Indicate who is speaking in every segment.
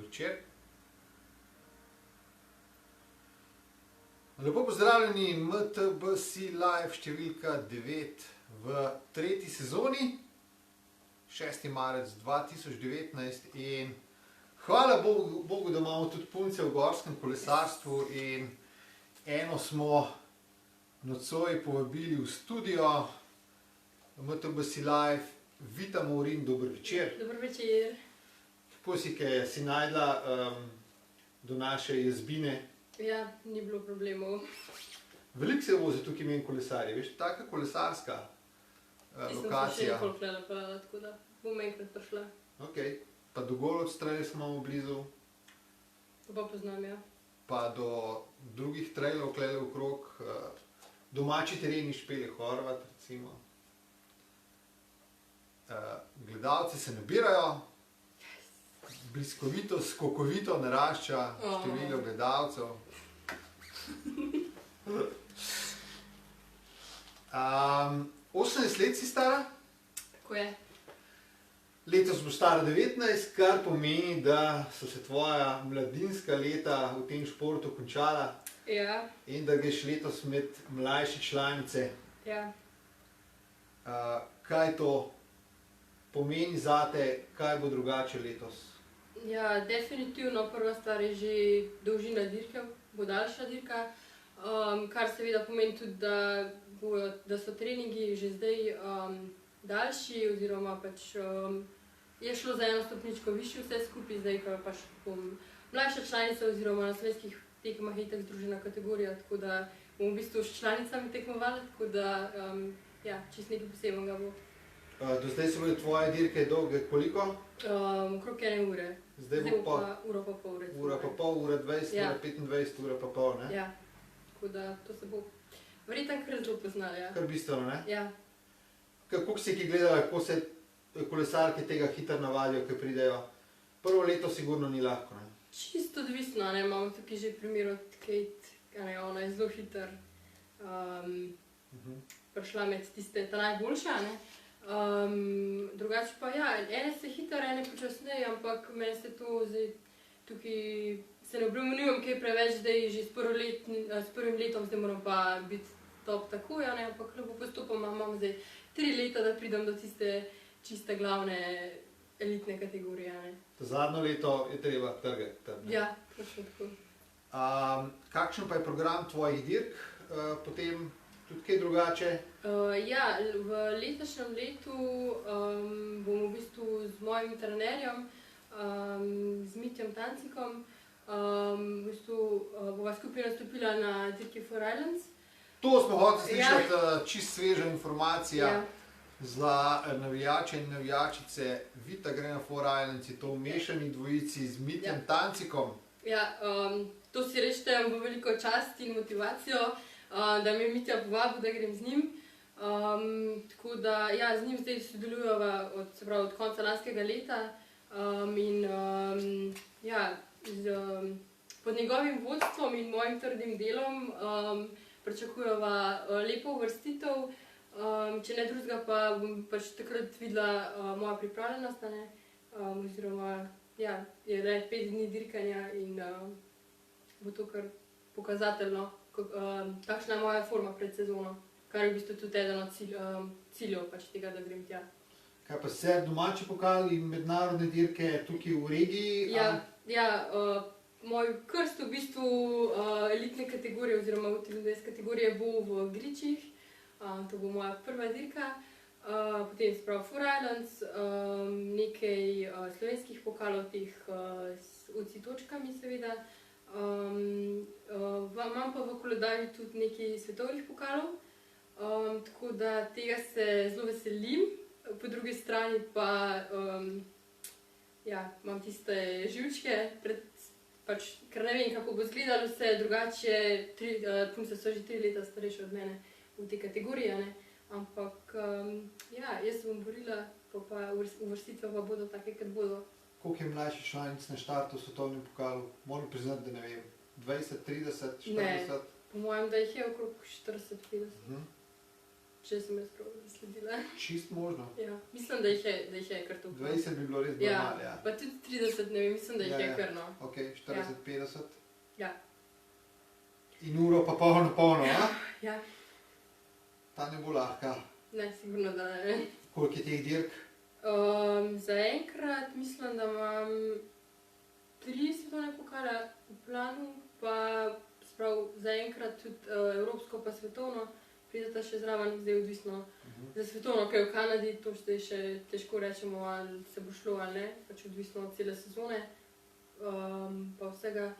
Speaker 1: večer. Lepo pozdravljeni MTBC Live številka 9 v tretji sezoni, 6. marec 2019 in hvala Bogu, da imamo tudi punce v gorskem kolesarstvu in eno smo nocoj povabili v studio MTBC Live. Vita Maurin, dober večer.
Speaker 2: Dober večer.
Speaker 1: Kako si najdla do naše jazbine?
Speaker 2: Ja, ni bilo problemov.
Speaker 1: Veliko se vozi tukaj meni kolesarji, veš, taka kolesarska lokacija.
Speaker 2: Sem se še nekoliko napravila, tako da bom enkrat prišla.
Speaker 1: Ok, pa do Golovc trail smo blizu.
Speaker 2: Pa poznam, ja.
Speaker 1: Pa do drugih trailov, klele okrog, domači tereni Špele Horvat, recimo. Gledalci se nabirajo, bliskovito, skokovito narašča število gledalcev. 18 let si stara?
Speaker 2: Tako je.
Speaker 1: Letos bo stara 19, kar pomeni, da so se tvoja mladinska leta v tem športu končala.
Speaker 2: Ja.
Speaker 1: In da greš letos med mlajše članice.
Speaker 2: Ja.
Speaker 1: Kaj to pomeni zate, kaj bo drugače letos?
Speaker 2: Ja, definitivno prva stvar je že dolžina dirke, bo daljša dirka, kar seveda pomeni tudi, da so treningi že zdaj daljši, oziroma pač je šlo za eno stopničko višje vse skupaj, zdaj pa pač bom mlajša članica oziroma na slovenskih tekmah je itak združena kategorija, tako da bom v bistvu s članicami tekmovala, tako da ja, čisto nekaj posebnega bo.
Speaker 1: Do zdaj so bile tvoje dirke dolge koliko?
Speaker 2: Okrog 1 ure.
Speaker 1: Zdaj bo
Speaker 2: pa uro pa pol, recimo.
Speaker 1: Ura pa pol, ura 20,
Speaker 2: Ja.
Speaker 1: ura 25, ura pa pol, ne?
Speaker 2: Ja, tako da to se bo verjetno kar zelo poznalo, ja.
Speaker 1: Kar bistveno, ne?
Speaker 2: Ja.
Speaker 1: Kako si ki gledala, kako se kolesarke tega hitro navadijo, ko pridejo? Prvo leto sigurno ni lahko, ne?
Speaker 2: Čisto odvisno, ne, imamo tukaj že primer od Kate, ona je zelo hiter prišla med tiste ta najboljša, ne. Drugače pa ja, ene se hitro, ene počasneje, ampak meni se to zdaj tukaj se ne obremenjujem kaj preveč, zdaj že s prvim letom, zdaj moram pa biti top takoj, ne, ampak lepo postopoma imam zdaj 3 leta, da pridem do tiste čiste glavne elitne kategorije, ne.
Speaker 1: Zadnjo leto je treba trgati.
Speaker 2: Ja, točno tako.
Speaker 1: Kakšen pa je program tvojih dirk, potem tudi kaj drugače?
Speaker 2: Ja, v letošnjem letu bom v bistvu z mojim trenerjem, z Mitjem Tancikom, v bistvu bova skupaj nastopila na dirki Four Islands.
Speaker 1: To smo hoteli slišati, čist sveža informacija.
Speaker 2: Ja.
Speaker 1: Za navijače in navijačice. Vita gre na Four Islands, je to v mešani dvojici z Mitjem Tancikom.
Speaker 2: Ja, to si res štejem v veliko čast in motivacijo, da me je Mitja povabil, da grem z njim. Tako da, ja, z njim zdaj sodelujeva od konca lanskega leta in ja, pod njegovim vodstvom in mojim trdim delom pričakujeva lepo uvrstitev. Če ne drugega pa bom pač takrat videla moja pripravljenost, ne, oziroma ja, je le 5 dni dirkanja in bo to kar pokazateljno, kakšna je moja forma pred sezono, kar je v bistvu tudi eden od ciljev pač tega, da grem tja.
Speaker 1: Kaj pa se domači pokal in mednarodne dirke tukaj v regiji?
Speaker 2: Ja, moj krst v bistvu elitne kategorije oziroma v 23 kategorije bo v Gričih. To bo moja prva dirka, potem se pravi Four Islands, nekaj slovenskih pokalov teh s UCI točkami seveda. Imam pa v koledarju tudi nekaj svetovnih pokalov, tako da tega se zelo veselim. Po drugi strani pa ja, imam tiste živčke, pač, ker ne vem, kako bo izgledalo vse drugače, punce so že 3 leta starejše od mene v te kategorije, ne, ampak ja, jaz se bom borila, pa uvrstitve pa bodo take, kot bodo.
Speaker 1: Koliko je mlajših članic na štartu v svetovnem pokalu? Moram priznati, da ne vem, 20, 30, 40?
Speaker 2: Ne, po mojem, da jih je okrog 40-50. če sem jaz prav zasledila.
Speaker 1: Čist možno.
Speaker 2: Ja, mislim, da jih je kar to.
Speaker 1: 20 bi bilo res
Speaker 2: Ja,
Speaker 1: malo, ja.
Speaker 2: pa tudi 30, ne vem, mislim, da jih je kar, no.
Speaker 1: Ok, 40-50.
Speaker 2: Ja.
Speaker 1: In uro pa polno, a?
Speaker 2: Ja,
Speaker 1: Ta ne bo lahka.
Speaker 2: ne, sigurno, da ne.
Speaker 1: Koliko je teh dirk?
Speaker 2: Zaenkrat mislim, da imam 3 svetovne pokale v planu, pa sprav zaenkrat tudi evropsko pa svetovno, prideta še zraven, zdaj odvisno za svetovno, kaj je v Kanadi, to zdaj še težko rečemo, ali se bo šlo ali ne, pač odvisno od cele sezone, pa vsega.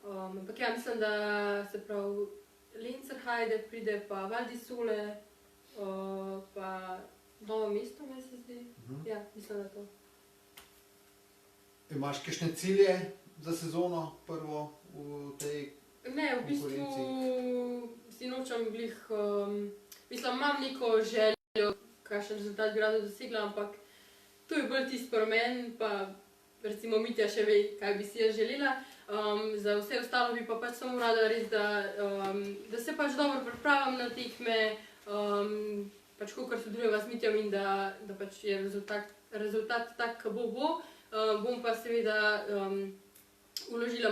Speaker 2: Ampak ja, mislim, da se prav Lenzerheide pride, pa Val di Sole, pa Novo mesto, meni se zdi. Ja, mislim, da to.
Speaker 1: Imaš kakšne cilje za sezono prvo v tej
Speaker 2: Ne, v bistvu si nočem glih, mislim, imam neko željo, kakšen rezultat bi rada dosegla, ampak to je bolj tisto pri meni, pa recimo Mitja še ve, kaj bi si jaz želela. Za vse ostalo bi pa pač samo rada res, da se pač dobro pripravim na tekme, pač kakor sodelujeva z Mitjem in da pač je rezultat tak, ko bo. Bom pa seveda vložila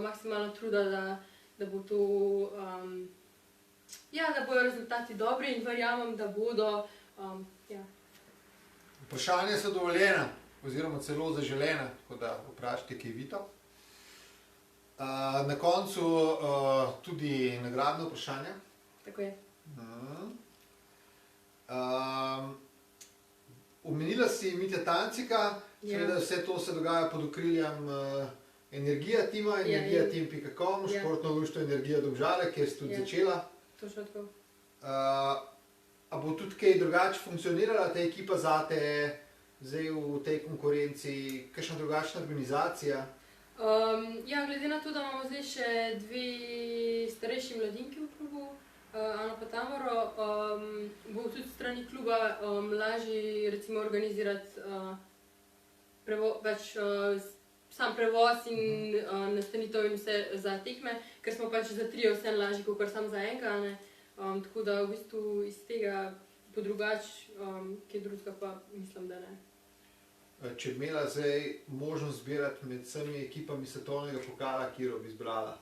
Speaker 2: maksimalno truda, da bo to, ja, da bojo rezultati dobri in verjamem, da bodo, ja.
Speaker 1: Vprašanja so dovoljena, oziroma celo zaželena, tako da vprašajte, kaj vi to. Na koncu tudi nagradno vprašanje.
Speaker 2: Tako je.
Speaker 1: Omenila si Mitja Tancika, seveda vse to se dogaja pod okriljem Energija tima, energijatim.com, športno društvo Energija Domžale, kjer si tudi začela.
Speaker 2: Točno tako.
Speaker 1: A bo tudi kaj drugače funkcionirala ta ekipa zate, zdaj v tej konkurenci, kakšna drugačna organizacija?
Speaker 2: Ja, glede na to, da imamo zdaj še 2 starejši mladinki v klubu, Ano pa Tamaro, bo tudi strani kluba lažje recimo organizirati sam prevoz in nastanitev in vse za tekme, ker smo pač za 3 vse lažje, kot sam za enega, ne. Tako da v bistvu iz tega po drugače, kaj drugega pa mislim, da ne.
Speaker 1: Če bi imela zdaj možnost zbirati med vsemi ekipami svetovnega pokala, katero bi izbrala?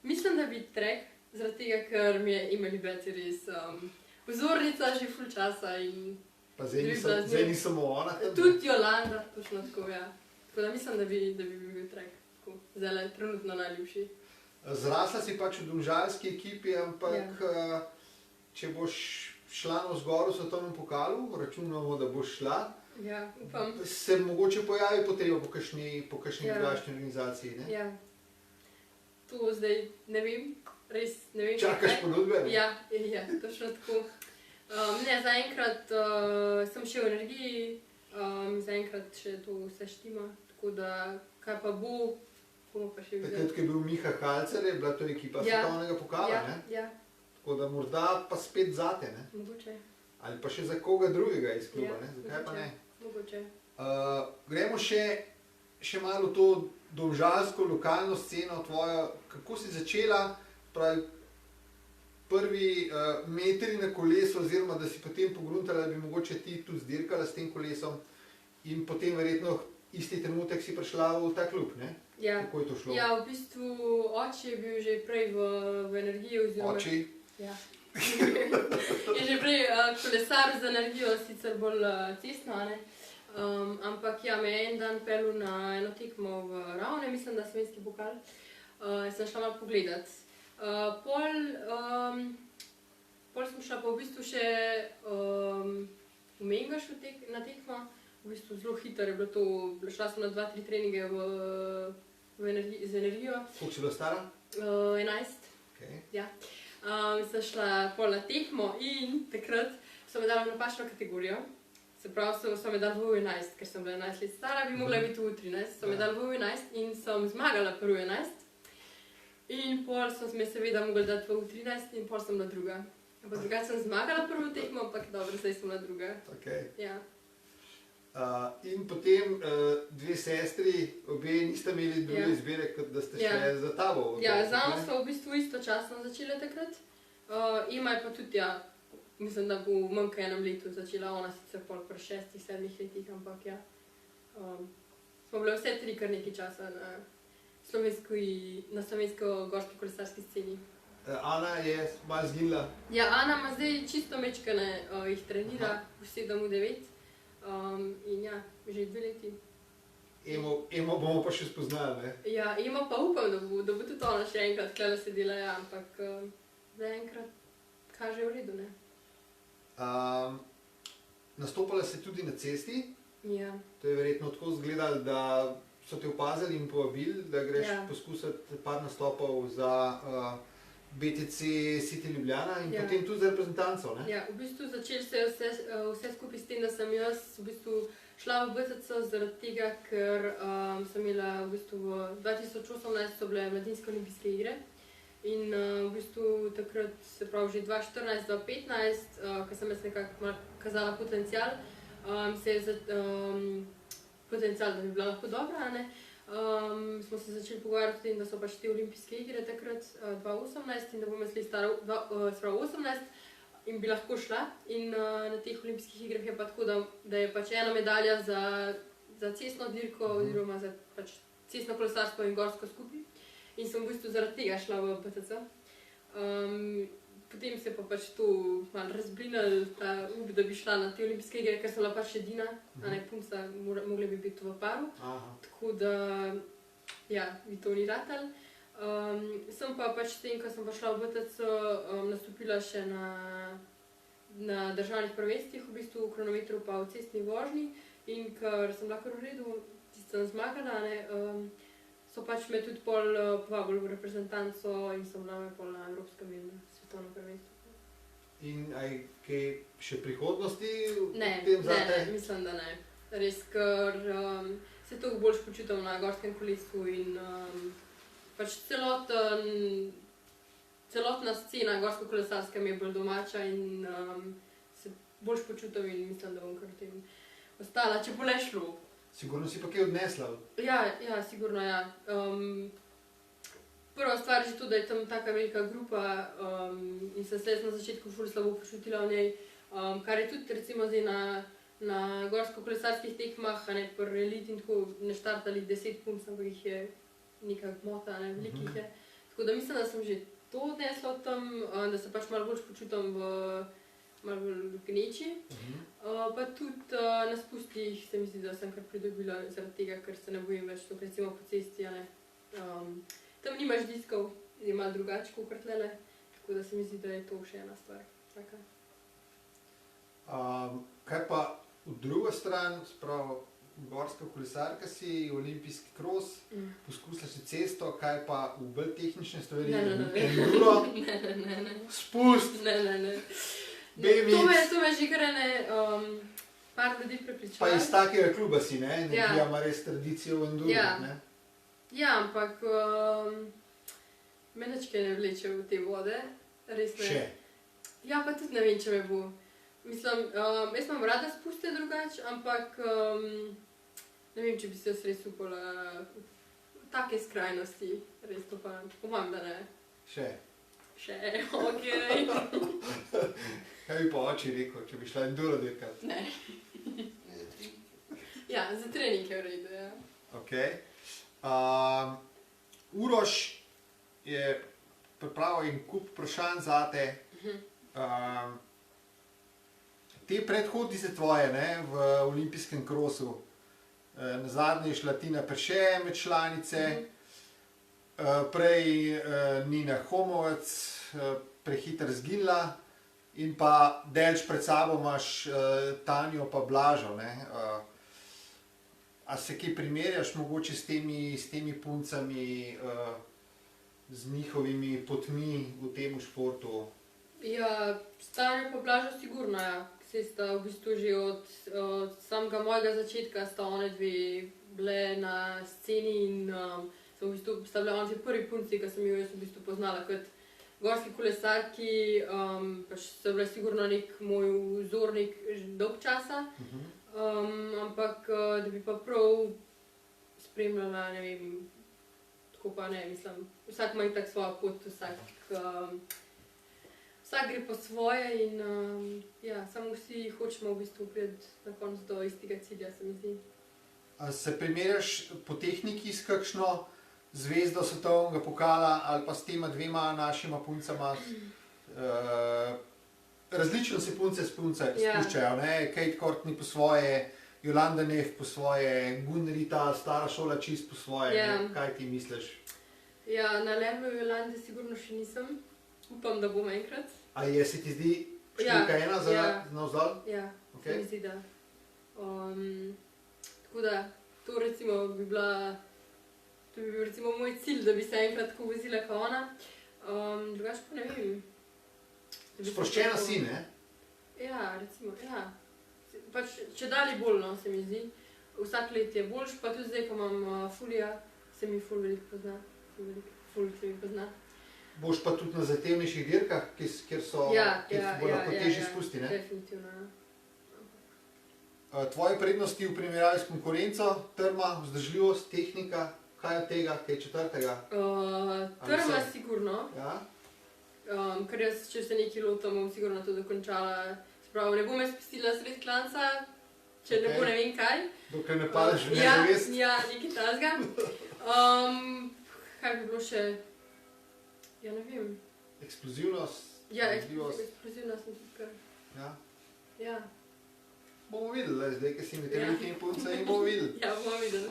Speaker 2: Mislim, da bi Trek, zaradi tega, ker mi je Emily Betty res vzornica že ful časa in...
Speaker 1: Pa zdaj ni samo ona tam?
Speaker 2: Tudi Jolanda, točno tako, ja. Tako da mislim, da bi bil Trek, tako, zdaj trenutno najljubši.
Speaker 1: Zrasla si pač v domžalski ekipi, ampak če boš šla navzgor v svetovnem pokalu, računamo, da boš šla,
Speaker 2: ja, upam.
Speaker 1: Se mogoče pojavi potreba po kakšni drugačni organizaciji, ne?
Speaker 2: Ja. To zdaj ne vem, res ne vem.
Speaker 1: Čakaš ponudbe?
Speaker 2: Ja, točno tako. Ne, zaenkrat sem še v Energiji, zaenkrat še to vse štima, tako da kaj pa bo, bomo pa še videli.
Speaker 1: Takrat, ko je bil Miha Halcer, je bila to ekipa svetovnega pokala, ne?
Speaker 2: Ja.
Speaker 1: Tako da morda pa spet zate, ne?
Speaker 2: Mogoče.
Speaker 1: Ali pa še za koga drugega iz kluba, ne? Zakaj pa ne?
Speaker 2: Mogoče.
Speaker 1: Gremo še malo v to domžalsko lokalno sceno tvojo. Kako si začela, pravi, prvi metri na kolesu, oziroma da si potem pogruntala, da bi mogoče ti tudi zdirkala s tem kolesom in potem verjetno isti trenutek si prišla v ta klub, ne?
Speaker 2: Ja.
Speaker 1: Kako je to šlo?
Speaker 2: Ja, v bistvu oči je bil že prej v Energiji oziroma...
Speaker 1: Oči?
Speaker 2: Ja. Je že prej kolesar z Energijo, sicer bolj cestno, ne? Ampak ja, me je en dan pelil na eno tekmo v Ravne, mislim, da slovenski pokal. Sem šla malo pogledat. Pol sem šla pa v bistvu še v Mengašu na tekmo. V bistvu zelo hitro je bilo to, šla sem na 2-3 treninge z Energijo.
Speaker 1: Koliko si bila stara?
Speaker 2: 11. Ja. Sem šla pol na tekmo in takrat so me dali v napačno kategorijo. Se pravi, so me dali v 11, ker sem bila 11 let stara, bi mogla biti v 13. So me dali v 11 in sem zmagala prvi 11. In pol so me seveda mogli dati v 13 in pol sem bila druga. Ampak drugače sem zmagala prvo tekmo, ampak dobro, zdaj sem bila druga. Ja.
Speaker 1: In potem 2 sestri, obe niste imeli druge izbire, kot da ste šle za tabo.
Speaker 2: Ja, z nami smo v bistvu istočasno začele takrat. Ima je pa tudi, ja, mislim, da bo v manj kot enem letu začela, ona sicer pol pri 6-7 letih, ampak ja. Smo bile vse tri kar nekaj časa na slovensko-gorski kolesarski sceni.
Speaker 1: Ana je malo zginila.
Speaker 2: Ja, Ana ima zdaj čisto mečkane, jih trenira v 7-9 in ja, že 2 leti.
Speaker 1: Emo bomo pa še spoznali, ne?
Speaker 2: Ja, Emo pa upam, da bo tudi ona še enkrat tukaj sedela, ja, ampak zaenkrat kaže v redu, ne.
Speaker 1: Nastopala si tudi na cesti.
Speaker 2: Ja.
Speaker 1: To je verjetno tako izgledalo, da so te opazili in povabili, da greš poskusiti par nastopov za BTC City Ljubljana in potem tudi za reprezentanco, ne?
Speaker 2: Ja, v bistvu začeli se je vse skupaj s tem, da sem jaz v bistvu šla v BTC zaradi tega, ker sem imela v bistvu v 2018 so bile mladinske olimpijske igre in v bistvu takrat, se pravi že 2014-2015, ko sem jaz nekako kazala potencial, potencial, da bi bila lahko dobra, ne? Smo se začeli pogovarjati o tem, da so pač te olimpijske igre takrat 2018 in da bom jaz stara 18 in bi lahko šla. In na teh olimpijskih igrah je pa tako, da je pač ena medalja za cestno dirko oziroma za pač cestno kolesarstvo in gorsko skupaj. In sem v bistvu zaradi tega šla v BTC. Potem se je pa pač to malo razblinilo, ta up, da bi šla na te olimpijske igre, ker sem bila pač edina, a ne punca, mogli bi biti v paru. Tako da, ja, bi to ni ratalo. Sem pa pač s tem, ko sem pa šla v BTC, nastopila še na državnih prvenstvih, v bistvu v kronometru pa v cestni vožnji. In ker sem bila kar v redu, sem zmagala, ne, so pač me tudi pol povabili v reprezentanco in sem bila pol na evropskem in svetovnem prvenstvu. In
Speaker 1: aj kaj še prihodnosti v
Speaker 2: tem
Speaker 1: zate?
Speaker 2: Ne, mislim, da ne. Res, ker se toliko boljš počutim na gorskem kolesu in pač celotna scena gorsko-kolesarska mi je bolj domača in se boljš počutim in mislim, da bom kar v tem ostala, če bo le šlo.
Speaker 1: Sigurno si pa kaj odnesla?
Speaker 2: Ja, sigurno, ja. Prva stvar je že to, da je tam taka velika grupa in sem se na začetku ful slabo počutila v njej, kar je tudi recimo zdaj na gorsko-kolesarskih tekmah, ne, pri eliti in tako ne štartali 10 punc, ampak jih je neka gmota, ne, velikih je. Tako da mislim, da sem že to odnesla od tam, da se pač malo bolj počutim malo bolj gneči. Pa tudi na spustih se mi zdi, da sem kar pridobila zaradi tega, ker se ne bojim več to recimo po cesti, a ne. Tam nimaš diskov, je malo drugače kakor tlele, tako da se mi zdi, da je to še ena stvar. Taka.
Speaker 1: Kaj pa v drugo stran, spravo gorska kolesarka si, olimpijski kros, poskusila si cesto, kaj pa v bolj tehnične stvari? Enduro?
Speaker 2: Ne.
Speaker 1: Spust?
Speaker 2: Ne.
Speaker 1: BMX?
Speaker 2: To me že kar par ljudi prepričala.
Speaker 1: Pa iz takega kluba si, ne? Nekaj ima res tradicijo v enduro, ne?
Speaker 2: Ja, ampak me nič kaj ne vleče v te vode, res ne.
Speaker 1: Še?
Speaker 2: Ja, pa tudi ne vem, če me bo. Mislim, jaz imam rada spuste drugače, ampak ne vem, če bi se jaz res upala v take skrajnosti, res to pa pomam, da ne.
Speaker 1: Še?
Speaker 2: Še, okej.
Speaker 1: Kaj bi pa oči rekel, če bi šla enduro dirkat?
Speaker 2: Ne. Ja, za trening je v redu, ja.
Speaker 1: Okej. Uroš je pripravil en kup vprašanj zate. Te predhodnice tvoje, ne, v olimpijskem krosu. Nazadnje je šla Tina Perše med članice, prej Nina Homovec, prehitro zginila in pa delč pred sabo imaš Tanjo pa Blažo, ne. A se kaj primerjaš mogoče s temi puncami, z njihovimi potmi v tem športu?
Speaker 2: Ja, s Tanjo pa Blažo sigurno, ja. Saj sta v bistvu že od samega mojega začetka sta one dve bile na sceni in v bistvu sta bile one dve prvi punci, ki sem jo jaz v bistvu poznala kot gorski kolesarki, pač so bile sigurno nek moj vzornik že dolg časa. Ampak da bi pa prav spremljala, ne vem, tako pa ne, mislim, vsak ima itak svojo pot, vsak gre po svoje in ja, samo vsi hočemo v bistvu priti na koncu do istega cilja, se mi zdi.
Speaker 1: A se primerjaš po tehniki s kakšno zvezdo svetovnega pokala ali pa s tema dvema našima puncama? Različno se punce spuščajo, ne? Kate Courtney po svoje, Jolanda Neff po svoje, Gunrita, stara šola čist po svoje.
Speaker 2: Ja.
Speaker 1: Kaj ti misliš?
Speaker 2: Ja, na levelu Jolande sigurno še nisem. Upam, da bom enkrat.
Speaker 1: A se ti zdi številka ena za navzdol?
Speaker 2: Ja,
Speaker 1: Okay.
Speaker 2: se mi zdi, da. Tako da, to recimo bi bila, to bi bil recimo moj cilj, da bi se enkrat tako vozila kot ona. Drugače pa ne vem. Da bi se
Speaker 1: Sproščena
Speaker 2: tako-
Speaker 1: si, ne?
Speaker 2: Ja, recimo, ja. Pač če dalje bolj, no, se mi zdi. Vsak let je boljš, pa tudi zdaj, ko imam fulija, se mi ful veliko pozna. Ful se mi pozna.
Speaker 1: Boš pa tudi na zahtevnejših dirkah, kjer so bolj lahko težji spusti, ne?
Speaker 2: Definitivno, ja.
Speaker 1: Tvoje prednosti v primerjavi s konkurenco, trma, vzdržljivost, tehnika, kaj od tega, kaj četrtega?
Speaker 2: Trma sigurno,
Speaker 1: Ja?
Speaker 2: ker jaz, če se nekaj lotam, bom sigurno to dokončala. Sprav, ne bom jaz spustila sred klanca, če ne bo ne vem kaj.
Speaker 1: Dokler ne padeš v
Speaker 2: Ja,
Speaker 1: nezavest.
Speaker 2: ja, nekaj takega. Kaj bi bilo še? Ja, ne vem.
Speaker 1: Eksplozivnost,
Speaker 2: Ja,
Speaker 1: vzdržljivost.
Speaker 2: eksplozivna sem tudi kar.
Speaker 1: Ja.
Speaker 2: Ja,
Speaker 1: Bomo videli, zdaj, ki si med velikimi puncami, bomo videli.
Speaker 2: ja, bomo videli.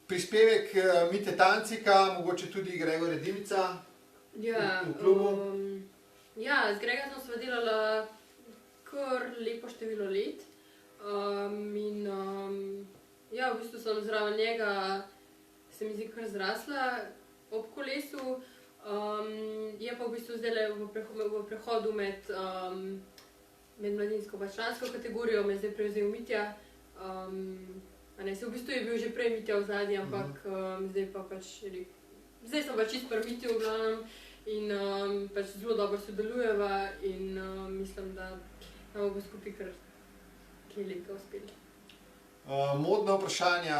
Speaker 1: Prispevek Mite Tancika, mogoče tudi Gregorja Dimica.
Speaker 2: Ja,
Speaker 1: V klubu?
Speaker 2: Ja, z Grega smo sva delala kar lepo število let. Ja, v bistvu sem zraven njega, se mi zdi, kar zrasla ob kolesu. Je pa v bistvu zdaj v prehodu med mladinsko pa člansko kategorijo, me zdaj prevzel Mitja. V bistvu je bil že prej Mitja v zadnji, ampak zdaj pa pač zdaj sem pa čist pri Mitju v glavnem in pač zelo dobro sodelujeva in mislim, da nam bo skupaj kar lepo uspeli.
Speaker 1: Modna vprašanja,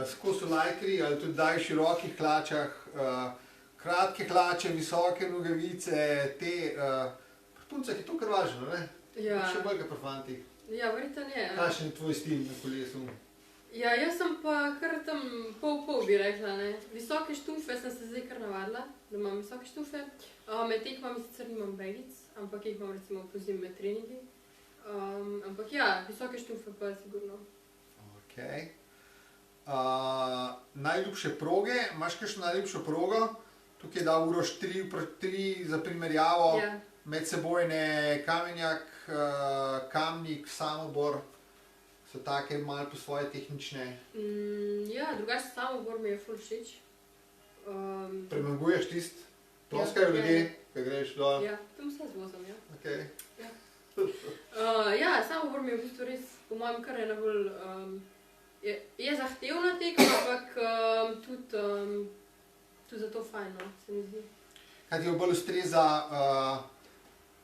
Speaker 1: skozi so lajkri ali tudi daj v širokih hlačah, kratke hlače, visoke nogavice, te, pri puncah je to kar važno, ne?
Speaker 2: Ja,
Speaker 1: Še bolj kot pri fantih.
Speaker 2: ja, verjetno je.
Speaker 1: Kakšen je tvoj stil na kolesu?
Speaker 2: Ja, jaz sem pa kar tam pol bi rekla, ne. Visoke štufe sem se zdaj kar navadila, da imam visoke štufe. Med tekmami sicer nimam bagic, ampak jih imam recimo pozimi med treningi. Ampak ja, visoke štufe pa sigurno.
Speaker 1: Okay. Najljubše proge, imaš kakšno najljubšo progo? Tukaj je dal Uroš 3 za primerjavo,
Speaker 2: Ja.
Speaker 1: medsebojne Kamenjak, Kamnik, Samobor, so take malo po svoje tehnične.
Speaker 2: Ja, drugače Samobor mi je ful všeč.
Speaker 1: Premaguješ tisti, ploskajo
Speaker 2: Ja,
Speaker 1: ljudje,
Speaker 2: ja.
Speaker 1: ko greš dol.
Speaker 2: Ja, tam se zvozam, ja.
Speaker 1: Okay.
Speaker 2: Ja, Samobor mi je v bistvu res, po mojem, kar je najbolj, je zahtevna tekma, ampak tudi zato fajn, no, se mi zdi.
Speaker 1: Kaj ti bolj ustreza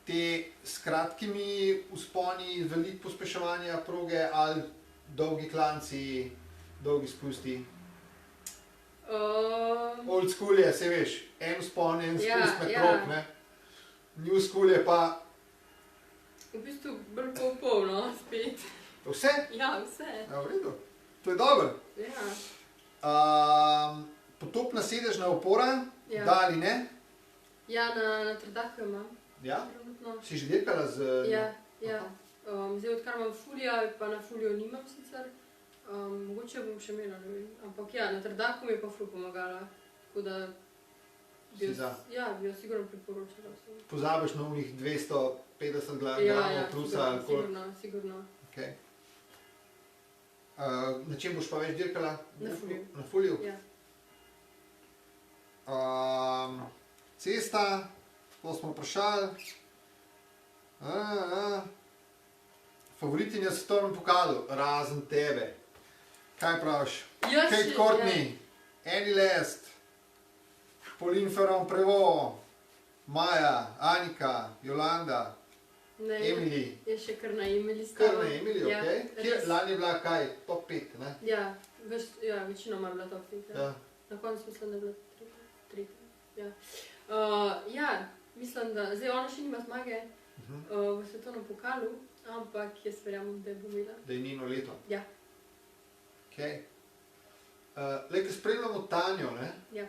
Speaker 1: te s kratkimi vzponi, veliko pospeševanja proge ali dolgi klanci, dolgi spusti? Old school je, saj veš, en vzpon, en spust med prog, ne? New school je pa
Speaker 2: V bistvu bolj pol, no, spet.
Speaker 1: vse?
Speaker 2: Ja, vse.
Speaker 1: Ja, v redu. To je dobro.
Speaker 2: Ja.
Speaker 1: Potopna sedežna opora,
Speaker 2: Ja.
Speaker 1: da ali ne?
Speaker 2: Ja, na Trdaku imam.
Speaker 1: Ja?
Speaker 2: Trenutno.
Speaker 1: Si že dirkala z...
Speaker 2: Ja, ja. Zdaj, odkar imam fulija, pa na fulijo nimam sicer. Mogoče bom še imela, ne vem. Ampak ja, na Trdaku mi je pa ful pomagala. Tako da
Speaker 1: Si za.
Speaker 2: Ja, bi jo sigurno priporočala.
Speaker 1: Pozabiš na unih 250 gramov
Speaker 2: Ja,
Speaker 1: plusa ali koliko?
Speaker 2: sigurno.
Speaker 1: Okay. Na čem boš pa več dirkala?
Speaker 2: Na fuliju.
Speaker 1: Na fuliju?
Speaker 2: Ja.
Speaker 1: Cesta, to smo vprašali. Favoritinja v svetovnem pokalu, razen tebe. Kaj praviš? Kate Courtney, Annie Lest, Pauline Ferrand-Prévot, Maja, Anika, Jolanda, Emily.
Speaker 2: Je še kar na Emily
Speaker 1: Kar
Speaker 2: stala.
Speaker 1: na Emily,
Speaker 2: Ja,
Speaker 1: ok.
Speaker 2: res.
Speaker 1: Lani je bila kaj? Top 5, ne?
Speaker 2: Ja, večinoma je bila top 5.
Speaker 1: Ja.
Speaker 2: Na koncu mislim, da je bila tretja. Ja. Ja, mislim, da zdaj ona še nima zmage v svetovnem pokalu, ampak jaz verjamem, da bo imela.
Speaker 1: Da je njeno leto.
Speaker 2: Ja.
Speaker 1: Okay. Ko spremljamo Tanjo, ne?
Speaker 2: Ja.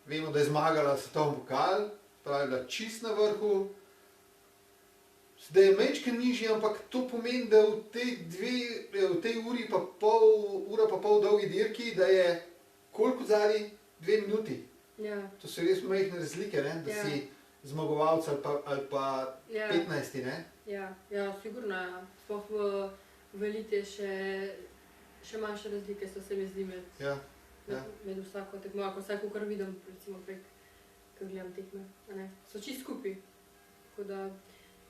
Speaker 1: Vemo, da je zmagala svetovni pokal, pravi, da čist na vrhu. Zdaj je mečke nižji, ampak to pomeni, da v tej uri pa pol dolgi dirki, da je koliko zadnji? 2 minuti.
Speaker 2: Ja.
Speaker 1: To so res majhne razlike, ne? Da si zmagovalec ali pa 15, ne?
Speaker 2: Ja, sigurno, ja. Sploh v elite še manjše razlike so se mi zdi med vsako tekmo, ako vsako kar vidim, recimo prek, ko gledam tekme, a ne, so čist skupaj. Tako da,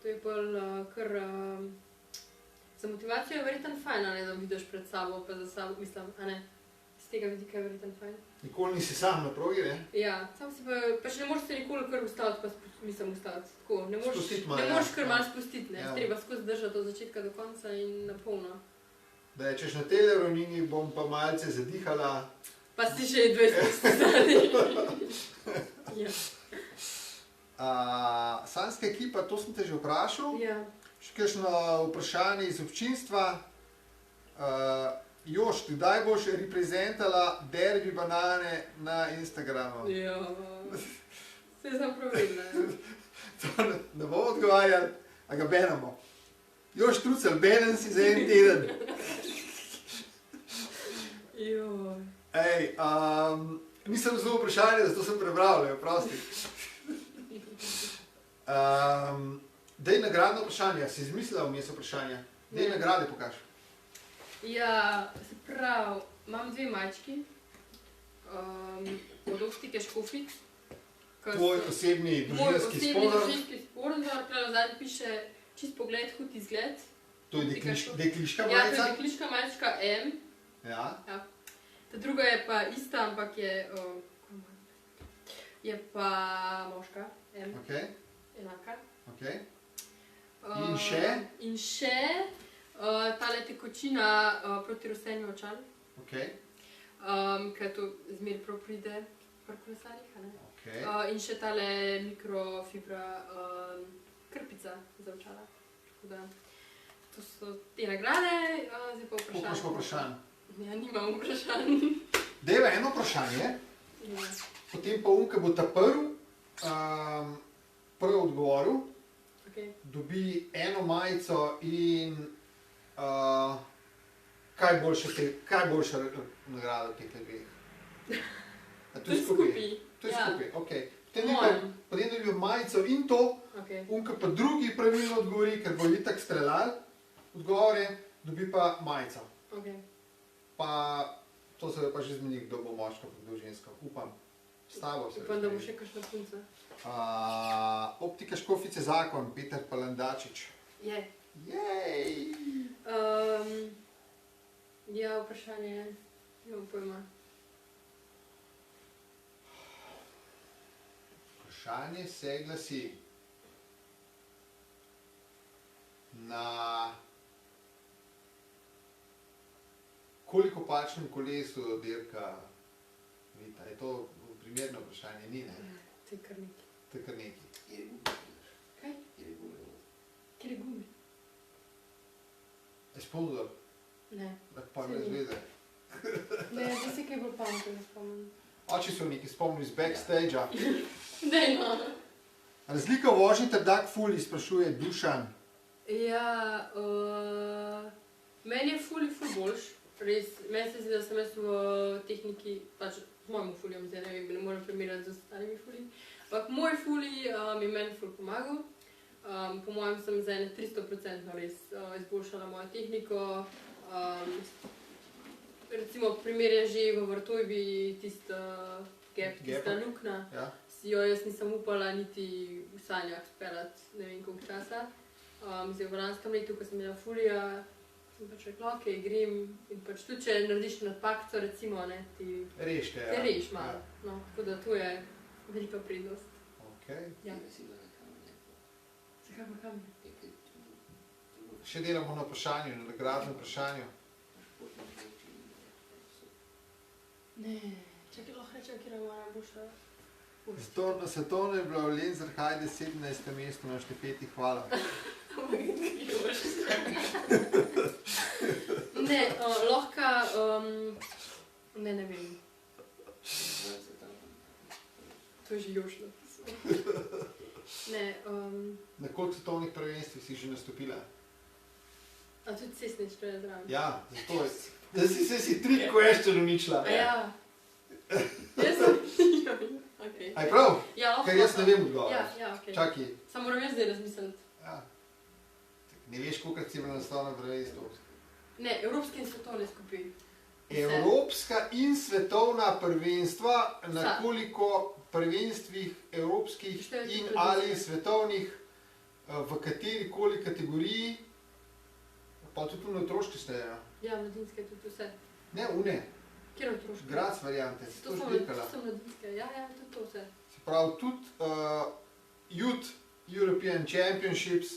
Speaker 2: to je pol kar, za motivacijo je verjetno fajn, a ne, da vidiš pred sabo, pa za sabo, mislim, a ne, z tega vidika je verjetno fajn.
Speaker 1: Nikoli nisi sam na progi, ne?
Speaker 2: Ja, sam si pa še ne moreš se nikoli kar ustaviti, tako, ne
Speaker 1: Spustiti
Speaker 2: moreš kar malo spustiti, ne, treba skozi držati od začetka do konca in na polno.
Speaker 1: Da rečeš na tele ravnini, bom pa malce zadihala.
Speaker 2: Pa si še 20 zadnji. Ja.
Speaker 1: Sanjska ekipa, to sem te že vprašal.
Speaker 2: Ja.
Speaker 1: Še kakšno vprašanje iz občinstva. Jošt, kdaj boš reprezentala Derbi banane na Instagramu?
Speaker 2: Ja, se sem pravilna.
Speaker 1: To ne bomo odgovarjali, a ga benemo. Jošt Trucel, benen si za en teden.
Speaker 2: Joj.
Speaker 1: Ej, nisem zelo vprašanje, zato sem prebral, prosti. Dej nagradno vprašanje, si izmislila vmes vprašanja? Dej nagrade pokaži.
Speaker 2: Ja, se pravi, imam 2 mački, od Optike Škofik.
Speaker 1: Tvoj osebni družinski
Speaker 2: Moj osebni
Speaker 1: sponzor.
Speaker 2: družinski sponzor, prav zadnji piše čist pogled, hud izgled.
Speaker 1: To je dekliška
Speaker 2: Ja, to
Speaker 1: majica?
Speaker 2: je dekliška mačka M.
Speaker 1: Ja.
Speaker 2: Ta druga je pa ista, ampak je pa moška, M.
Speaker 1: Ok,
Speaker 2: Enaka.
Speaker 1: ok. In še?
Speaker 2: In še tale tekočina proti rosenju očal,
Speaker 1: Ok,
Speaker 2: ker to zmer prav pride pri kolesarjih, a ne?
Speaker 1: ok.
Speaker 2: In še tale mikrofibra krpica za očala. Tako da, to so te nagrade, zdaj pa vprašanje.
Speaker 1: Koliko imaš pa vprašanj?
Speaker 2: Ja, nimam vprašanj.
Speaker 1: Dejva eno vprašanje,
Speaker 2: Ja.
Speaker 1: potem pa Unka bo ta prvi odgovoril,
Speaker 2: Okay.
Speaker 1: dobi eno majico in kaj boljša nagrada teh dveh?
Speaker 2: To je skupaj.
Speaker 1: To je
Speaker 2: Ja.
Speaker 1: skupaj, ok.
Speaker 2: Mojem.
Speaker 1: Potem dobi majico in to,
Speaker 2: Okay.
Speaker 1: Unka pa drugi pravilno odgovori, ker bo itak streljal odgovore, dobi pa majico.
Speaker 2: Okay.
Speaker 1: Pa to se pa že zmeni, kdo bo moška, kdo bo ženska. Upam. S tabo se
Speaker 2: Upam, da bo
Speaker 1: razmeni.
Speaker 2: še kakšna punca.
Speaker 1: Optika Škofice zakon, Peter Palandačič.
Speaker 2: Je.
Speaker 1: Jej!
Speaker 2: Ja, vprašanje je, nimam pojma.
Speaker 1: Vprašanje se glasi. Na koliko pačnem kolesu dirka Vita? Je to primerno vprašanje? Ni, ne?
Speaker 2: To je kar nekaj.
Speaker 1: To je kar nekaj.
Speaker 2: Kaj? Kjer je gume?
Speaker 1: Je sponzor?
Speaker 2: Ne.
Speaker 1: Pa ne zveze.
Speaker 2: Ne, zdaj se kaj bolj pametno ne spomnim.
Speaker 1: Oči so neki spomnili z backstage-a.
Speaker 2: Dej no.
Speaker 1: Razlika v vožnji ter Dark Fully, sprašuje Dušan.
Speaker 2: Ja, meni je ful boljš. Res, meni se zdi, da sem jaz v tehniki, pač z mojim fuljem, zdaj ne morem primerjati z ostalimi fulji. Ampak moj fulj mi meni ful pomagal. Po mojem sem za 300% res izboljšala mojo tehniko. Recimo primer je že v Vrtojbi tista gap, tista luknja.
Speaker 1: Ja.
Speaker 2: Si jo jaz nisem upala niti v sanjah speljati ne vem koliko časa. Zdaj v lanskem letu, ko sem imela fulija, sem pač rekla, ok, grem in pač tudi če narediš napakco, recimo, ne, ti
Speaker 1: Rešte, ja.
Speaker 2: te reš malo. No, tako da to je velika prednost.
Speaker 1: Ok.
Speaker 2: Ja. Zakaj pa kam?
Speaker 1: Še delamo na vprašanju, na nagradnem vprašanju.
Speaker 2: Ne, čakaj, lahko rečem, kjer je moja najboljša
Speaker 1: Na svetovnem je bila Lenzerheide 17. mesto na štafeti, hvala.
Speaker 2: Ne, lahko, ne vem. To je že Jož napisal. Ne,
Speaker 1: Na koliko svetovnih prvenstvih si že nastopila?
Speaker 2: a tudi cestne špele zraven.
Speaker 1: Ja, zato je. Da si 3 question uničila.
Speaker 2: A ja. Jaz sem... Okay.
Speaker 1: Aj prav?
Speaker 2: Ja, lahko.
Speaker 1: Ker jaz ne vem odgovor.
Speaker 2: Ja, okej.
Speaker 1: Čakaj.
Speaker 2: Samo moram jaz zdaj razmisliti.
Speaker 1: Ja. Ne veš, koliko si bila na svetovnem prvenstvu?
Speaker 2: Ne, evropske in svetovne skupaj.
Speaker 1: Evropska in svetovna prvenstva, na
Speaker 2: Vsa.
Speaker 1: koliko prvenstvih evropskih
Speaker 2: Število
Speaker 1: in
Speaker 2: predvsem.
Speaker 1: ali svetovnih, v kateri koli kategoriji, pa tudi tu na otroški štejejo.
Speaker 2: Ja, mladinske tudi vse.
Speaker 1: Ne, une,
Speaker 2: Kjer otroške?
Speaker 1: Graz variante, si to štrikala.
Speaker 2: To so mladinske, ja, tudi to vse.
Speaker 1: Se pravi, tudi Youth European Championships,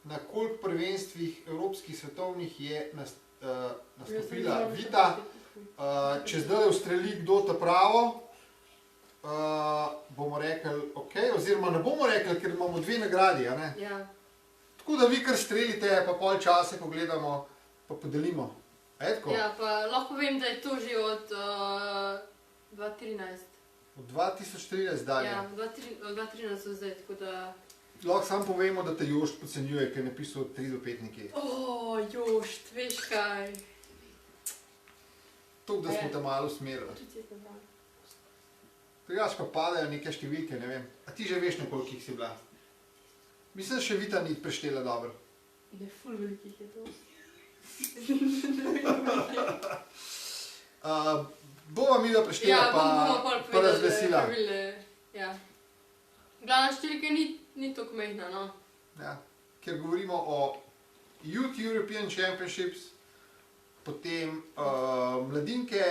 Speaker 1: na koliko prvenstvih evropskih svetovnih je nastopila Vita. Če zdaj ustreli kdo ta pravo, bomo rekli ok, oziroma ne bomo rekli, ker imamo 2 nagradi, a ne?
Speaker 2: Ja.
Speaker 1: Tako da vi kar strelite, pa pol čase pogledamo, pa podelimo. A je tako?
Speaker 2: Ja, pa lahko vem, da je to že od 2013.
Speaker 1: Od 2013 dalje.
Speaker 2: Ja, od 2013 so zdaj, tako da...
Speaker 1: Lahko samo povemo, da te Jošt podcenjuje, ker je napisal 3 do 5 nekje.
Speaker 2: Jošt, veš kaj.
Speaker 1: To, da smo te malo usmerili.
Speaker 2: Tudi cestne zraven.
Speaker 1: Drugač pa padajo neke številke, ne vem. A ti že veš, na kolikih si bila? Mislim, da še Vita ni preštela dobro.
Speaker 2: Ne, ful velikih je to.
Speaker 1: Bova mi da preštela, pa razglasila.
Speaker 2: Ja. Glavna številka ni tako mehna, no.
Speaker 1: Ja. Ker govorimo o Youth European Championships, potem mladinke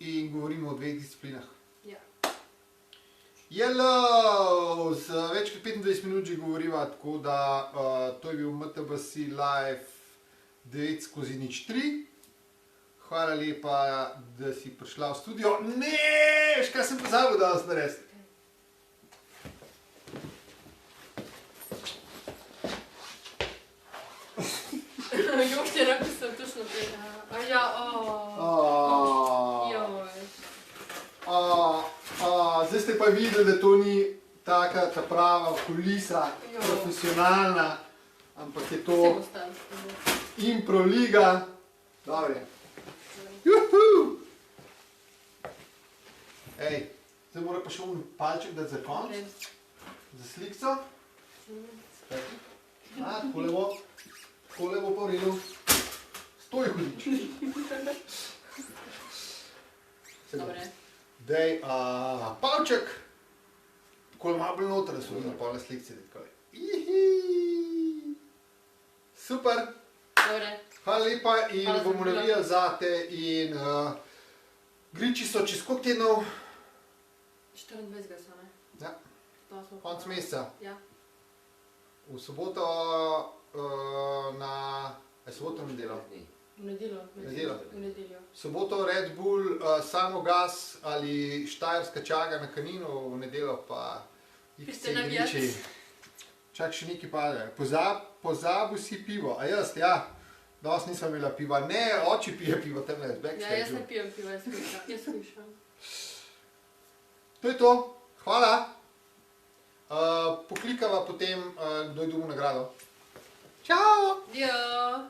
Speaker 1: in govorimo o 2 disciplinah.
Speaker 2: Ja.
Speaker 1: Hello! Z več kot 25 minut že govoriva, tako da to je bil MTBC Live 9/03. Hvala lepa, da si prišla v studio. Ne, kaj sem pozabil danes narediti?
Speaker 2: Jošt je napisal točno prej. Ja,
Speaker 1: Zdaj ste pa videli, da to ni taka ta prava kulisa, profesionalna, ampak je to
Speaker 2: vse bo stalo.
Speaker 1: improliga. Dobre. Juhu! Ej, zdaj mora pa še un palček dati za konc, za slikco. Takole bo pa v redu. Stoj, hudič.
Speaker 2: Dobre.
Speaker 1: Dej, palček. Takole malo bolj noter, da so vidno pol na slikci. Super.
Speaker 2: Dobre.
Speaker 1: Hvala lepa in
Speaker 2: Hvala za
Speaker 1: bomo
Speaker 2: vabilo.
Speaker 1: navijali zate in griči so čez koliko tednov?
Speaker 2: 24 so, ne?
Speaker 1: Ja,
Speaker 2: To smo
Speaker 1: konc
Speaker 2: pa-
Speaker 1: meseca.
Speaker 2: Ja.
Speaker 1: V soboto je soboto nedeljo?
Speaker 2: V nedeljo.
Speaker 1: Nedeljo.
Speaker 2: V nedeljo.
Speaker 1: V soboto Red Bull, samo gas ali štajerska čaga na Kaninu, v nedeljo pa
Speaker 2: Piste navijat.
Speaker 1: griči. Čak še nekaj pade. Pozabil si pivo, a jaz, ja. Danes nisem imela piva. Ne, oči pije pivo, temle je z
Speaker 2: Ja, jaz
Speaker 1: backstageu.
Speaker 2: ne pijem piva, jaz skušam.
Speaker 1: To je to. Hvala. Poklikava potem, kdo je dobil nagrado. Čau!
Speaker 2: Dio!